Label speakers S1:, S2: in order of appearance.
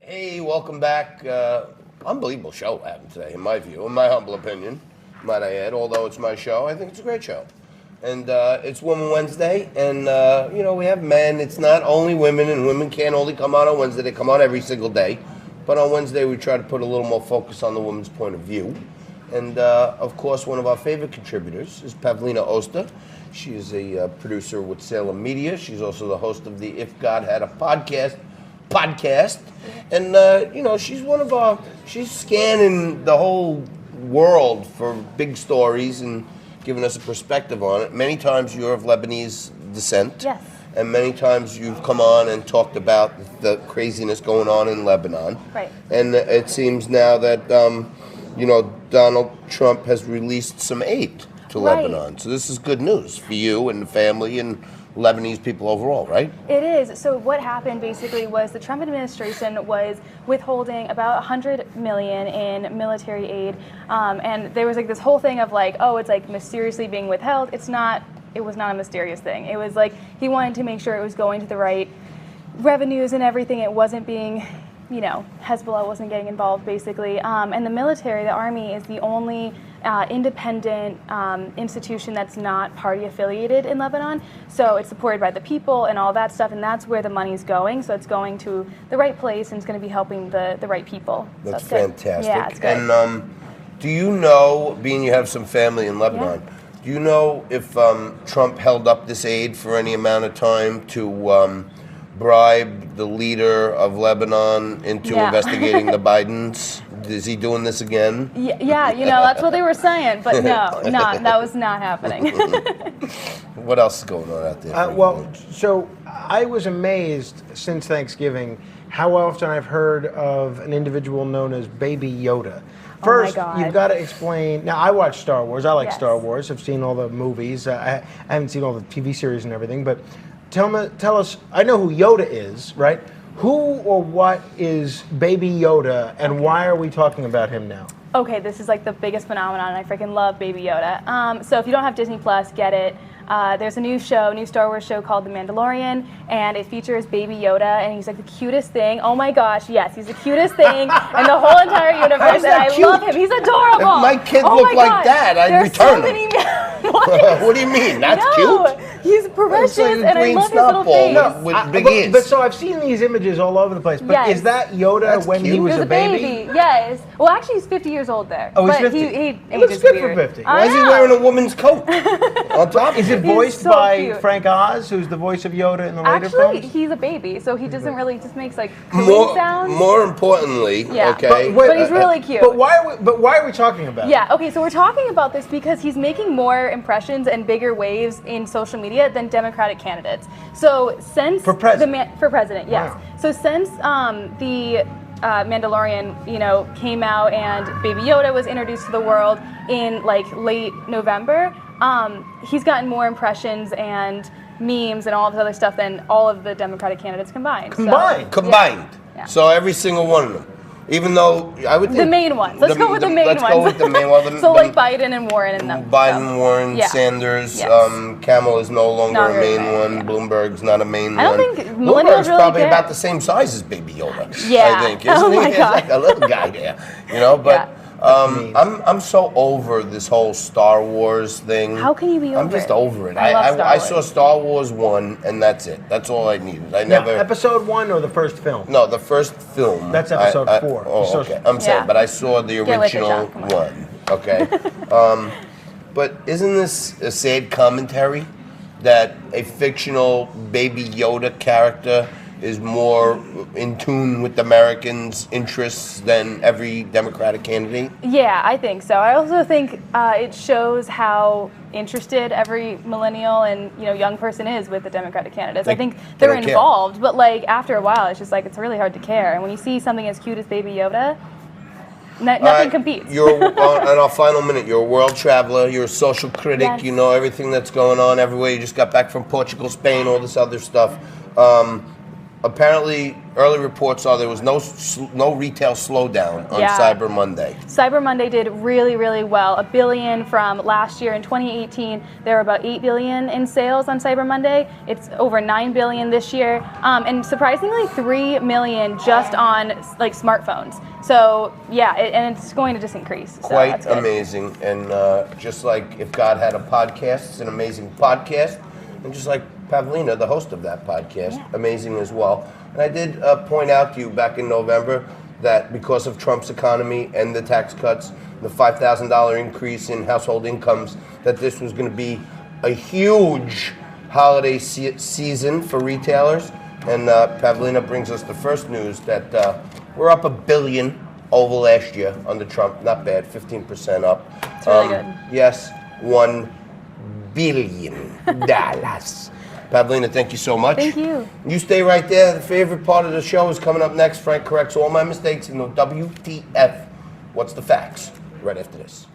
S1: Hey, welcome back. Unbelievable show we're having today, in my view, in my humble opinion, might I add. Although it's my show, I think it's a great show. And it's Woman Wednesday, and we have men. It's not only women, and women can't only come on Wednesday. They come on every single day. But on Wednesday, we try to put a little more focus on the woman's point of view. And, of course, one of our favorite contributors is Pavlina Oster. She is a producer with Salem Media. She's also the host of the If God Had a Podcast. And, she's scanning the whole world for big stories and giving us a perspective on it. Many times you're of Lebanese descent.
S2: Yes.
S1: And many times you've come on and talked about the craziness going on in Lebanon.
S2: Right.
S1: And it seems now that, Donald Trump has released some aid to Lebanon. So this is good news for you and the family and Lebanese people overall, right?
S2: It is. So what happened basically was the Trump administration was withholding about $100 million in military aid, and there was like this whole thing of like, oh, it's like mysteriously being withheld. It was not a mysterious thing. It was like he wanted to make sure it was going to the right revenues and everything. It wasn't being, Hezbollah wasn't getting involved basically. And the military, the army, is the only independent institution that's not party affiliated in Lebanon. So it's supported by the people and all that stuff, and that's where the money's going. So it's going to the right place, and it's going to be helping the right people.
S1: That's
S2: so
S1: fantastic.
S2: Yeah, it's good.
S1: And do you know, being you have some family in Lebanon, do you know if Trump held up this aid for any amount of time to bribe the leader of Lebanon into investigating the Bidens? Is he doing this again?
S2: Yeah, that's what they were saying, but no, that was not happening.
S1: What else is going on out there?
S3: So I was amazed since Thanksgiving how often I've heard of an individual known as Baby Yoda. First, you've got to explain. Now, I watch Star Wars. I like Star Wars. I've seen all the movies. I haven't seen all the TV series and everything, but tell us, I know who Yoda is, right? Who or what is Baby Yoda, and why are we talking about him now?
S2: Okay, this is like the biggest phenomenon. I freaking love Baby Yoda. So if you don't have Disney Plus, get it. There's a new Star Wars show called The Mandalorian, and it features Baby Yoda, and he's like the cutest thing. Oh my gosh, yes, he's the cutest thing in the whole entire universe, and I love him. He's adorable.
S1: If my kid looked like that, I'd return him. What do you mean? That's cute?
S2: He's precious, and I love his little face.
S1: With big ears.
S3: But so I've seen these images all over the place. But is that Yoda when he was a baby?
S2: Yes. Well, actually, he's 50 years old there.
S3: Oh, he's 50.
S2: He
S3: looks good for 50.
S1: Why is he wearing a woman's coat on top?
S3: Is it voiced by Frank Oz, who's the voice of Yoda in the later films?
S2: Actually, he's a baby, so he doesn't really just makes like cooing sounds.
S1: More importantly, okay.
S2: But he's really cute.
S3: But why are we talking about it?
S2: Yeah, okay, so we're talking about this because he's making more impressions and bigger waves in social media than Democratic candidates. So since
S3: for president,
S2: yes.
S3: Wow.
S2: So since the Mandalorian, came out and Baby Yoda was introduced to the world in like late November, he's gotten more impressions and memes and all this other stuff than all of the Democratic candidates combined.
S1: Combined.
S2: Yeah.
S1: So every single one of them. Even though I would think
S2: the main ones. Let's go with the main ones.
S1: Let's go with the main ones.
S2: So like Biden and Warren and them.
S1: Biden, Warren, Sanders.
S2: Yes.
S1: Kamala is no longer a main one. Yeah. Bloomberg's not a main one.
S2: I don't think millennials
S1: Bloomberg's
S2: really
S1: probably
S2: care.
S1: about the same size as Baby Yoda.
S2: Yeah.
S1: I think. Isn't he?
S2: My
S1: He's
S2: God.
S1: like a little guy there. But I'm so over this whole Star Wars thing.
S2: How can you be over it?
S1: I'm just over it.
S2: I love Star
S1: I
S2: Wars.
S1: saw Star Wars 1, and that's it. That's all I needed.
S3: Now, episode 1 or the first film?
S1: No, the first film.
S3: That's episode 4.
S1: Oh, okay. I'm saying, but I saw the original one. Okay. But isn't this a sad commentary that a fictional Baby Yoda character is more in tune with Americans' interests than every Democratic candidate?
S2: Yeah, I think so. I also think it shows how interested every millennial and young person is with the Democratic candidates. I think they're involved, but like after a while, it's just like it's really hard to care. And when you see something as cute as Baby Yoda, nothing competes.
S1: You're on our final minute. You're a world traveler. You're a social critic.
S2: Yes.
S1: You know everything that's going on everywhere. You just got back from Portugal, Spain, all this other stuff. apparently, early reports are there was no retail slowdown on Cyber Monday.
S2: Cyber Monday did really, really well. $1 billion from last year in 2018. There were about $8 billion in sales on Cyber Monday. It's over $9 billion this year, and surprisingly, $3 million just on like smartphones. So yeah, and it's going to just increase.
S1: Quite amazing, and just like if God had a podcast, it's an amazing podcast, and just like Pavlina, the host of that podcast, amazing as well. And I did point out to you back in November that because of Trump's economy and the tax cuts, the $5,000 increase in household incomes, that this was going to be a huge holiday season for retailers. And Pavlina brings us the first news that we're up $1 billion over last year under Trump. Not bad, 15% up.
S2: It's really good.
S1: Yes, $1 billion. Pavlina, thank you so much.
S2: Thank you.
S1: You stay right there. The favorite part of the show is coming up next. Frank corrects all my mistakes in the WTF. What's the facts? Right after this.